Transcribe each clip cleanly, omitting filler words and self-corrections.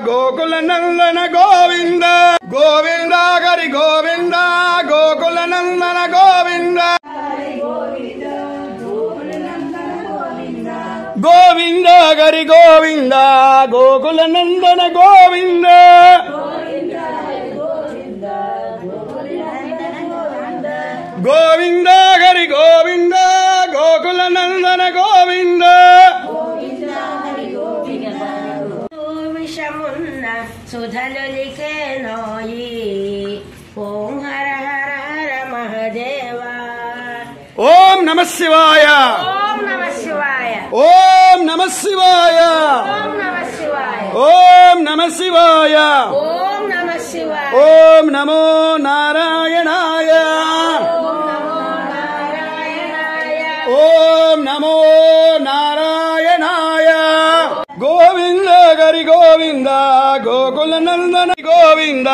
గోకుల నందన గోవింద గోవింద హరి గోవింద గోకుల నందన గోవింద గోవింద హరి గోవింద గోకుల నందన గోవింద గోవింద హరి గోవింద గోకుల నందన గోవింద విషమున్న సుధలులికే నోయి ఓం హర హర హర మహదేవ ఓం నమ శివాయ ఓం నమ శివాయ ఓం నమ శివాయ ఓం నమ శివాయ ఓం నమ శివాయ ఓం నమ శివాయ ఓం నమో నారాయణాయ ఓం నమో నారాయణాయ గోవింద హరి గోవింద గోకుల నందన గోవింద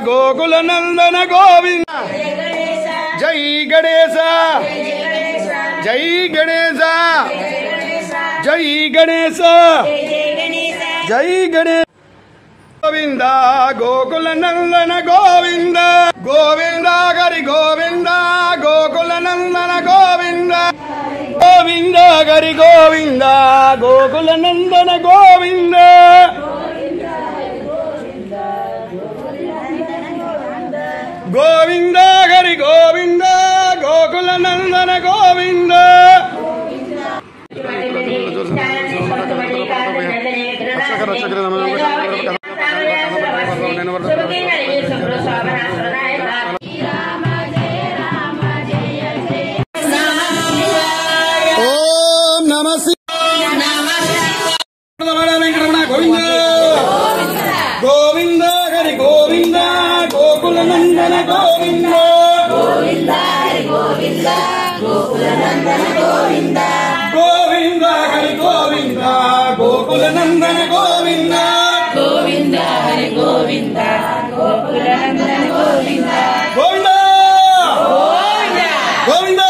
గోకుల నందన గోవింద జై గణేశ జై గణేశ జై గణేశ జై గణేశ గోవింద గోకుల నందన గోవింద గోవింద హరి గోవింద గోకుల నందన గోవింద గోవింద హరి గోవింద గోకుల నందన గోవింద గోవింద హరి గోవింద గోకుల నందన గోవింద ఓం నమ వెంకటరమణ గోవింద గోవింద హరి గోవింద గోకుల నందన గోవింద గోవింద హరి గోవింద గోకుల నందన గోవింద గోవింద హరి గోవింద గోకుల నందన గోవింద గోవింద హరి గోవింద గోకుల నందన గోవింద గోవింద గోవింద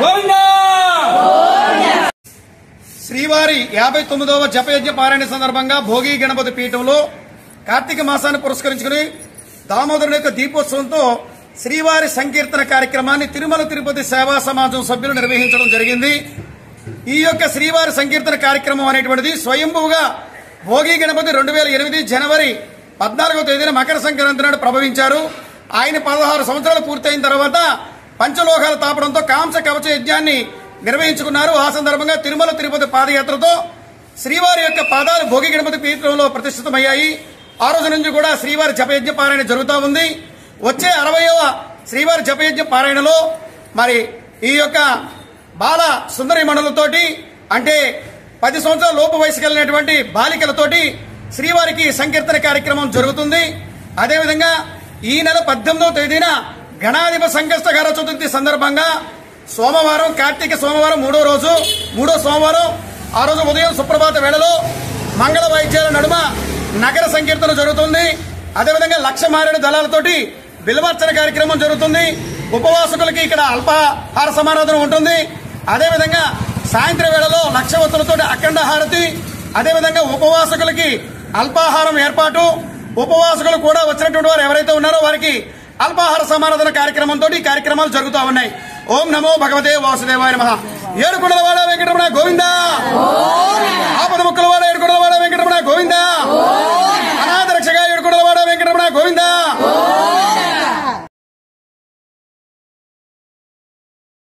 గోవింద శ్రీవారి 59వ జపయజ్ఞ పారాయణ సందర్భంగా భోగి గణపతి పీఠంలో కార్తీక మాసాన్ని పురస్కరించుకుని దామోదరుని యొక్క దీపోత్సవంతో శ్రీవారి సంకీర్తన కార్యక్రమాన్ని తిరుమల తిరుపతి సేవా సమాజం సభ్యులు నిర్వహించడం జరిగింది. ఈ యొక్క శ్రీవారి సంకీర్తన కార్యక్రమం అనేటువంటిది స్వయంభువుగా భోగి గణపతి 2008 జనవరి 14వ తేదీన మకర సంక్రాంతి నాడు ప్రభవించారు. ఆయన 16 సంవత్సరాలు పూర్తయిన తర్వాత పంచలోహాల తాపడంతో కాంస కవచ యజ్ఞాన్ని నిర్వహించుకున్నారు. ఆ సందర్భంగా తిరుమల తిరుపతి పాదయాత్రతో శ్రీవారి యొక్క పాదాలు భోగి గణపతి పీఠంలో ప్రతిష్ఠితమయ్యాయి. ఆ రోజు నుంచి కూడా శ్రీవారి జపయజ్ఞ పారాయణ జరుగుతూ ఉంది. వచ్చే 60వ శ్రీవారి జపయజ్ఞ పారాయణలో మరి ఈ యొక్క బాల సుందరి మండలతోటి అంటే 10 సంవత్సరాల లోపు వయసు కలిగినటువంటి బాలికలతోటి శ్రీవారికి సంకీర్తన కార్యక్రమం జరుగుతుంది. అదేవిధంగా ఈ నెల 18వ తేదీన గణాధిప సంకష్టహార చతుర్థి సందర్భంగా సోమవారం కార్తీక సోమవారం మూడో సోమవారం ఆ రోజు ఉదయం సుప్రభాత వేళలో మంగళ వాయిద్యాల నడుమ నగర సంకీర్తన జరుగుతుంది. అదేవిధంగా లక్ష మారేడు దళాలతోటి బిల్వార్చన కార్యక్రమం జరుగుతుంది. ఉపవాసకులకి ఇక్కడ అల్పాహార సమారాధన ఉంటుంది. అదేవిధంగా సాయంత్రం వేళలో లక్ష ఒత్తులతోటి అఖండ హారతి, అదేవిధంగా ఉపవాసకులకి అల్పాహారం ఏర్పాటు, ఉపవాసకులు కూడా వచ్చినటువంటి వారు ఎవరైతే ఉన్నారో వారికి అల్పాహార సమారాధన కార్యక్రమంతో ఈ కార్యక్రమాలు జరుగుతూ ఉన్నాయి. ఓం నమో భగవతే వాసుదేవాయ నమః. ఏడుకొండలవాడ వెంకటరమణ గోవింద, ఆపద ముక్కలవాడ ఏడుకొండలవాడ వెంకటరమణ గోవింద, అనాథ రక్షగా ఏడుకొండలవాడ వెంకటరమణ గోవింద.